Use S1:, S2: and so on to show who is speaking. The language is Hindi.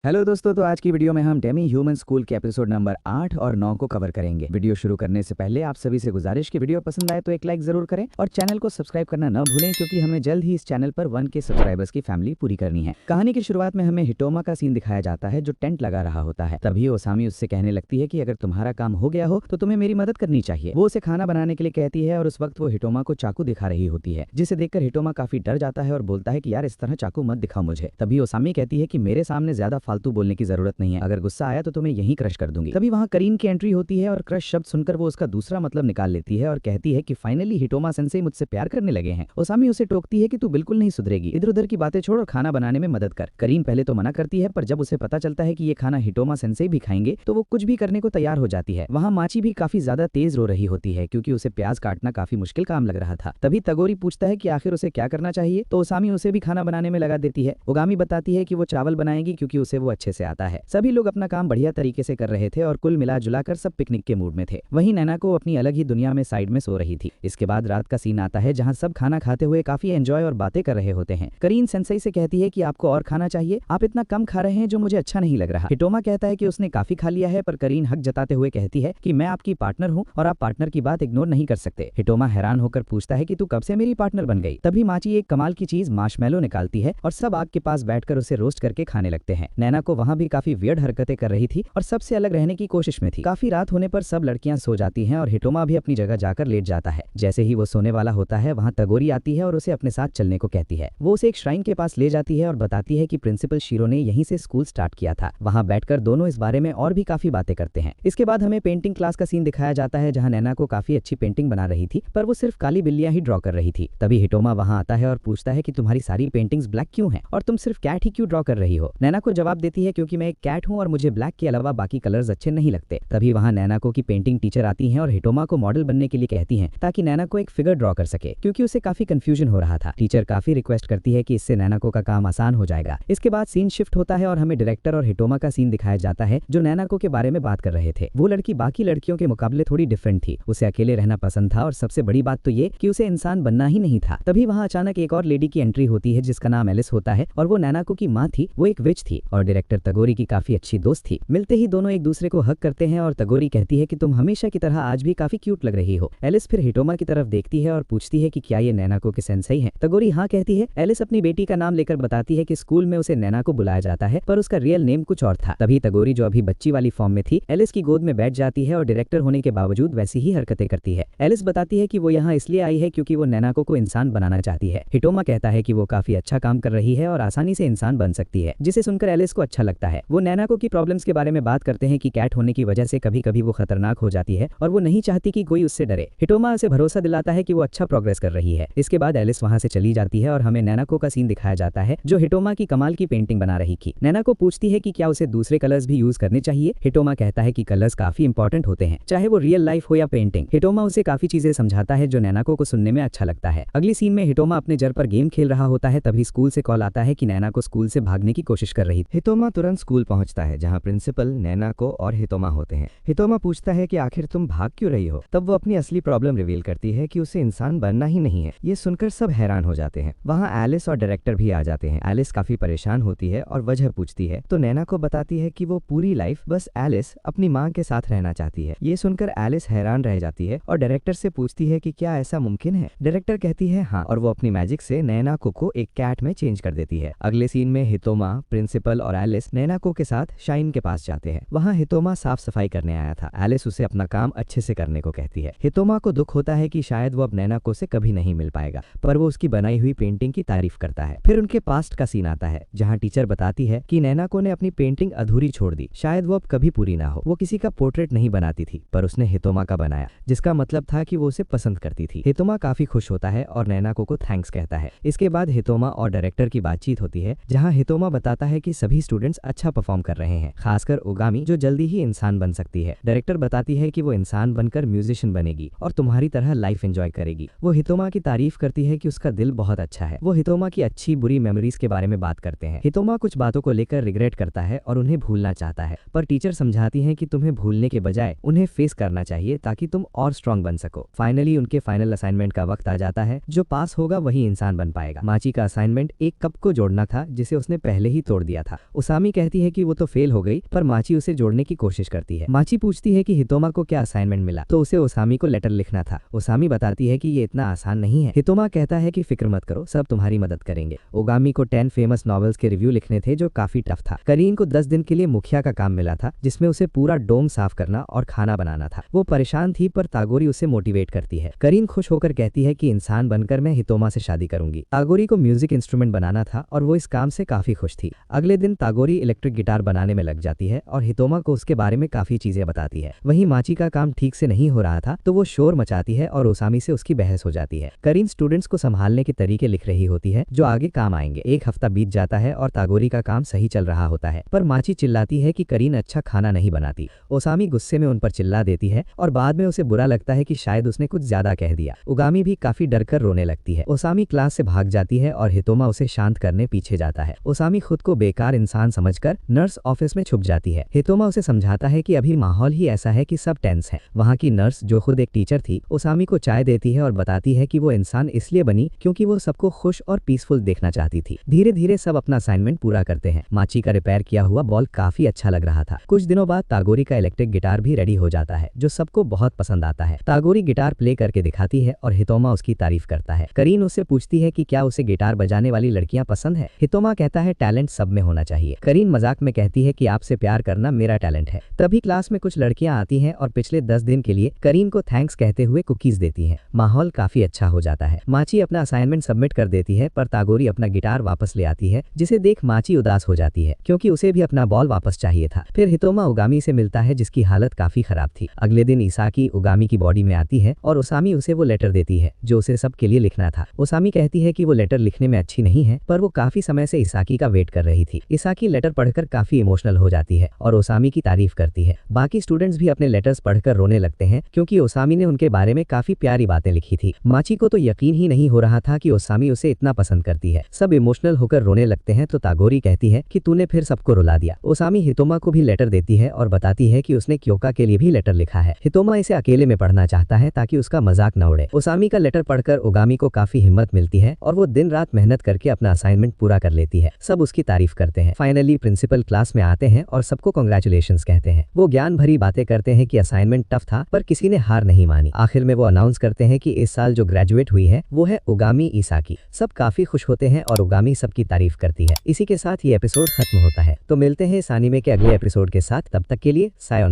S1: हेलो दोस्तों, तो आज की वीडियो में हम डेमी ह्यूमन स्कूल के एपिसोड नंबर 8 और 9 को कवर करेंगे। वीडियो शुरू करने से पहले आप सभी से गुजारिश कि वीडियो पसंद आए तो एक लाइक जरूर करें और चैनल को सब्सक्राइब करना न भूलें, क्योंकि हमें जल्द ही इस चैनल पर 1K सब्सक्राइबर्स की फैमिली पूरी करनी है। कहानी की शुरुआत में हमें हिटोमा का सीन दिखाया जाता है जो टेंट लगा रहा होता है। तभी ओसामी उससे कहने लगती है कि अगर तुम्हारा काम हो गया हो तो तुम्हें मेरी मदद करनी चाहिए। वो उसे खाना बनाने के लिए कहती है और उस वक्त वो हिटोमा को चाकू दिखा रही होती है, जिसे देखकर हिटोमा काफी डर जाता है और बोलता है कि यार इस तरह चाकू मत दिखाओ मुझे। तभी ओसामी कहती है कि मेरे सामने ज्यादा फालतू बोलने की जरूरत नहीं है, अगर गुस्सा आया तो तुम्हें यहीं क्रश कर दूंगी। तभी वहां करीन की एंट्री होती है और क्रश शब्द सुनकर वो उसका दूसरा मतलब निकाल लेती है और कहती है कि फाइनली हिटोमा सेंसेई मुझसे प्यार करने लगे हैं। ओसामी उसे टोकती है कि तू बिल्कुल नहीं सुधरेगी, इधर उधर की बातें छोड़ और खाना बनाने में मदद कर। करीन पहले तो मना करती है, पर जब उसे पता चलता है कि ये खाना हिटोमा सेंसेई भी खाएंगे तो वो कुछ भी करने को तैयार हो जाती है। वहां माची भी काफी ज्यादा तेज रो रही होती है क्योंकि उसे प्याज काटना काफी मुश्किल काम लग रहा था। तभी तगोरी पूछता है कि आखिर उसे क्या करना चाहिए, तो ओसामी उसे भी खाना बनाने में लगा देती है। ओगामी बताती है कि वो चावल बनाएगी क्योंकि उसे वो अच्छे से आता है। सभी लोग अपना काम बढ़िया तरीके से कर रहे थे और कुल मिला जुलाकर सब पिकनिक के मूड में थे। वहीं नैना को अपनी अलग ही दुनिया में साइड में सो रही थी। इसके बाद रात का सीन आता है जहां सब खाना खाते हुए काफी एंजॉय और बातें कर रहे होते हैं। करीन सेंसेई से कहती है कि आपको और खाना चाहिए, आप इतना कम खा रहे हैं जो मुझे अच्छा नहीं लग रहा। हिटोमा कहता है कि उसने काफी खा लिया है, पर करीन हक जताते हुए कहती है कि मैं आपकी पार्टनर हूँ और आप पार्टनर की बात इग्नोर नहीं कर सकते। हिटोमा हैरान होकर पूछता है कि तू कब से मेरी पार्टनर बन गई। तभी माची एक कमाल की चीज मार्शमैलो निकालती है और सब आग के पास बैठकर उसे रोस्ट करके खाने लगते हैं। नैना को वहां भी काफी वियर्ड हरकतें कर रही थी और सबसे अलग रहने की कोशिश में थी। काफी रात होने पर सब लड़कियां सो जाती हैं और हिटोमा भी अपनी जगह जाकर लेट जाता है। जैसे ही वो सोने वाला होता है वहां तगोरी आती है और उसे अपने साथ चलने को कहती है। वो उसे एक श्राइन के पास ले जाती है और बताती है कि प्रिंसिपल शीरो ने यहीं से स्कूल स्टार्ट किया था। वहां बैठकर दोनों इस बारे में और भी काफी बातें करते हैं। इसके बाद हमें पेंटिंग क्लास का सीन दिखाया जाता है जहां नैना को काफी अच्छी पेंटिंग बना रही थी, पर वो सिर्फ काली बिल्लियां ही ड्रॉ कर रही थी। तभी हिटोमा वहां आता है और पूछता है कि तुम्हारी सारी पेंटिंग्स ब्लैक क्यों हैं और तुम सिर्फ कैट ही क्यों ड्रॉ कर रही हो। नैना को जवाब देती है क्योंकि मैं एक कैट हूं और मुझे ब्लैक के अलावा बाकी कलर्स अच्छे नहीं लगते। तभी वहां नैना को की पेंटिंग टीचर आती हैं और हिटोमा को मॉडल बनने के लिए कहती हैं ताकि नैना को एक फिगर ड्रॉ कर सके, क्योंकि उसे काफी कंफ्यूजन हो रहा था। टीचर काफी रिक्वेस्ट करती है कि इससे नैना को का काम आसान हो जाएगा। इसके बाद सीन शिफ्ट होता है और हमें डायरेक्टर और हिटोमा का सीन दिखाया जाता है जो नैना को के बारे में बात कर रहे थे। वो लड़की बाकी लड़कियों के मुकाबले थोड़ी डिफरेंट थी, उसे अकेले रहना पसंद था और सबसे बड़ी बात तो ये कि उसे इंसान बनना ही नहीं था। तभी वहां अचानक एक और लेडी की एंट्री होती है जिसका नाम एलिस होता है और वो नैना को की माँ थी। वो एक विच थी और डायरेक्टर तगोरी की काफी अच्छी दोस्त थी। मिलते ही दोनों एक दूसरे को हक करते हैं और तगोरी कहती है कि तुम हमेशा की तरह आज भी काफी क्यूट लग रही हो। एलिस फिर हिटोमा की तरफ देखती है और पूछती है कि क्या ये नैना को के सेंसेई है। तगोरी हाँ कहती है। एलिस अपनी बेटी का नाम लेकर बताती है कि स्कूल में उसे नैना को बुलाया जाता है, पर उसका रियल नेम कुछ और था। तभी तगोरी जो अभी बच्ची वाली फॉर्म में थी एलिस की गोद में बैठ जाती है और डायरेक्टर होने के बावजूद वैसी ही हरकतें करती है। एलिस बताती है कि वो यहाँ इसलिए आई है क्योंकि वो नैना को इंसान बनाना चाहती है। हिटोमा कहता है कि वो काफी अच्छा काम कर रही है और आसानी से इंसान बन सकती है, जिसे सुनकर एलिस को अच्छा लगता है। वो नैना को की प्रॉब्लम्स के बारे में बात करते हैं कि कैट होने की वजह से कभी कभी वो खतरनाक हो जाती है और वो नहीं चाहती कि कोई उससे डरे। हिटोमा उसे भरोसा दिलाता है कि वो अच्छा प्रोग्रेस कर रही है। इसके बाद एलिस वहां से चली जाती है और हमें नैना को का सीन दिखाया जाता है जो हिटोमा की कमाल की पेंटिंग बना रही थी। नैना को पूछती है कि क्या उसे दूसरे कलर्स भी यूज करने चाहिए। हिटोमा कहता है कि कलर्स काफी इंपॉर्टेंट होते हैं, चाहे वो रियल लाइफ हो या पेंटिंग। हिटोमा उसे काफी चीजें समझाता है जो नैना को सुनने में अच्छा लगता है। अगली सीन में हिटोमा अपने जर पर गेम खेल रहा होता है, तभी स्कूल से कॉल आता है कि नैना को स्कूल से भागने की कोशिश कर रही थी। हिटोमा तुरंत स्कूल पहुंचता है जहां प्रिंसिपल नैना को और हिटोमा होते हैं। हिटोमा पूछता है कि आखिर तुम भाग क्यों रही हो। तब वो अपनी असली प्रॉब्लम रिवील करती है कि उसे इंसान बनना ही नहीं है। ये सुनकर सब हैरान हो जाते हैं। वहां एलिस और डायरेक्टर भी आ जाते हैं। एलिस काफी परेशान होती है और वजह पूछती है तो नैना को बताती है कि वो पूरी लाइफ बस एलिस अपनी माँ के साथ रहना चाहती है। ये सुनकर एलिस हैरान रह जाती है और डायरेक्टर से पूछती है कि क्या ऐसा मुमकिन है। डायरेक्टर कहती है हाँ, और वो अपनी मैजिक से नैना को एक कैट में चेंज कर देती है। अगले सीन में हिटोमा, प्रिंसिपल और एलिस नैना को के साथ शाइन के पास जाते हैं। वहां हिटोमा साफ सफाई करने आया था। एलिस उसे अपना काम अच्छे से करने को कहती है। हिटोमा को दुख होता है कि शायद वो अब नैना को से कभी नहीं मिल पाएगा, पर वो उसकी बनाई हुई पेंटिंग की तारीफ करता है। फिर उनके पास्ट का सीन आता है जहां टीचर बताती है कि नैना को ने अपनी पेंटिंग अधूरी छोड़ दी, शायद वो अब कभी पूरी ना हो। वो किसी का पोर्ट्रेट नहीं बनाती थी, पर उसने हिटोमा का बनाया, जिसका मतलब था कि वो उसे पसंद करती थी। हिटोमा काफी खुश होता है और नैना को थैंक्स कहता है। इसके बाद हिटोमा और डायरेक्टर की बातचीत होती है जहां हिटोमा बताता है कि सभी स्टूडेंट्स अच्छा परफॉर्म कर रहे हैं, खासकर ओगामी जो जल्दी ही इंसान बन सकती है। डायरेक्टर बताती है कि वो इंसान बनकर म्यूजिशियन बनेगी और तुम्हारी तरह लाइफ एंजॉय करेगी। वो हिटोमा की तारीफ करती है कि उसका दिल बहुत अच्छा है। वो हिटोमा की अच्छी बुरी मेमोरीज के बारे में बात करते हैं। हिटोमा कुछ बातों को लेकर रिग्रेट करता है और उन्हें भूलना चाहता है, पर टीचर समझाती हैं कि तुम्हें भूलने के बजाय उन्हें फेस करना चाहिए ताकि तुम और स्ट्रांग बन सको। फाइनली उनके फाइनल असाइनमेंट का वक्त आ जाता है। जो पास होगा वही इंसान बन पाएगा। माची का असाइनमेंट एक कप को जोड़ना था जिसे उसने पहले ही तोड़ दिया था उसामी कहती है कि वो तो फेल हो गई, पर माची उसे जोड़ने की कोशिश करती है। माची पूछती है कि हितोमा को क्या असाइनमेंट मिला, तो उसे उसामी को लेटर लिखना था। उसामी बताती है कि ये इतना आसान नहीं है। हितोमा कहता है कि फिक्र मत करो, सब तुम्हारी मदद करेंगे। ओगामी को 10 फेमस नॉवेल्स के रिव्यू लिखने थे जो काफी टफ था। करीन को 10 दिन के लिए मुखिया का काम मिला था, जिसमें उसे पूरा डोम साफ करना और खाना बनाना था। वो परेशान थी, पर तागोरी उसे मोटिवेट करती है। करीन खुश होकर कहती है कि इंसान बनकर मैं हितोमा से शादी करूंगी। तागोरी को म्यूजिक इंस्ट्रूमेंट बनाना था और वो इस काम से काफी खुश थी। अगले दिन तागोरी इलेक्ट्रिक गिटार बनाने में लग जाती है और हितोमा को उसके बारे में काफी चीजें बताती है। वहीं माची का काम ठीक से नहीं हो रहा था, तो वो शोर मचाती है और उसामी से उसकी बहस हो जाती है। करीन स्टूडेंट्स को संभालने के तरीके लिख रही होती है जो आगे काम आएंगे। एक हफ्ता बीत जाता है और तागोरी का काम सही चल रहा होता है, पर माची चिल्लाती है कि करीन अच्छा खाना नहीं बनाती। ओसामी गुस्से में उन पर चिल्ला देती है और बाद में उसे बुरा लगता है कि शायद उसने कुछ ज्यादा कह दिया। उगामी भी काफी डरकर रोने लगती है। ओसामी क्लास से भाग जाती है और हितोमा उसे शांत करने पीछे जाता है। ओसामी खुद को बेकार इंसान समझकर नर्स ऑफिस में छुप जाती है। हितोमा उसे समझाता है कि अभी माहौल ही ऐसा है कि सब टेंस है। वहाँ की नर्स जो खुद एक टीचर थी, ओसामी को चाय देती है और बताती है कि वो इंसान इसलिए बनी क्योंकि वो सबको खुश और पीसफुल देखना चाहती थी। धीरे धीरे सब अपना असाइनमेंट पूरा करते हैं। माची का रिपेयर किया हुआ बॉल काफी अच्छा लग रहा था। कुछ दिनों बाद तागोरी का इलेक्ट्रिक गिटार भी रेडी हो जाता है, जो सबको बहुत पसंद आता है। तागोरी गिटार प्ले करके दिखाती है और हितोमा उसकी तारीफ करता है। करीन उससे पूछती है कि क्या उसे गिटार बजाने वाली लड़कियां पसंद है। हितोमा कहता है टैलेंट सब में होना चाहिए। करीन मजाक में कहती है कि आपसे प्यार करना मेरा टैलेंट है। तभी क्लास में कुछ लड़कियां आती हैं और पिछले 10 दिन के लिए करीन को थैंक्स कहते हुए कुकीज देती हैं। माहौल काफी अच्छा हो जाता है। माची अपना असाइनमेंट सबमिट कर देती है, पर तागोरी अपना गिटार वापस ले आती है, जिसे देख माची उदास हो जाती है क्योंकि उसे भी अपना बॉल वापस चाहिए था। फिर हितोमा उगामी से मिलता है जिसकी हालत काफी खराब थी। अगले दिन इसाकी उगामी की बॉडी में आती है और ओसामी उसे वो लेटर देती है जो उसे सबके लिए लिखना था। ओसामी कहती है कि वो लेटर लिखने में अच्छी नहीं है, पर वो काफी समय से इसाकी का वेट कर रही थी। इसाकी लेटर पढ़कर काफी इमोशनल हो जाती है और ओसामी की तारीफ करती है। बाकी स्टूडेंट्स भी अपने लेटर्स पढ़कर रोने लगते हैं क्योंकि ओसामी ने उनके बारे में काफी प्यारी बातें लिखी थी। माची को तो यकीन ही नहीं हो रहा था कि ओसामी उसे इतना पसंद करती है। सब इमोशनल होकर रोने लगते हैं तो तागोरी कहती है कि तूने फिर सबको रुला दिया। ओसामी हितोमा को भी लेटर देती है और बताती है कि उसने क्योका के लिए भी लेटर लिखा है। हितोमा इसे अकेले में पढ़ना चाहता है ताकि उसका मजाक न उड़े। ओसामी का लेटर पढ़कर उगामी को काफी हिम्मत मिलती है और वो दिन रात मेहनत करके अपना असाइनमेंट पूरा कर लेती है। सब उसकी तारीफ करते हैं। फाइनली प्रिंसिपल क्लास में आते हैं और सबको कांग्रेचुलेशंस कहते हैं। वो ज्ञान भरी बातें करते हैं कि असाइनमेंट टफ था, पर किसी ने हार नहीं मानी। आखिर में वो अनाउंस करते हैं कि इस साल जो ग्रेजुएट हुई है वो है उगामी इसाकी। सब काफी खुश होते हैं और उगामी सबकी तारीफ करती है। इसी के साथ ये एपिसोड खत्म होता है। तो मिलते हैं इस एनीमे के अगले एपिसोड के साथ। तब तक के लिए सायोनारा।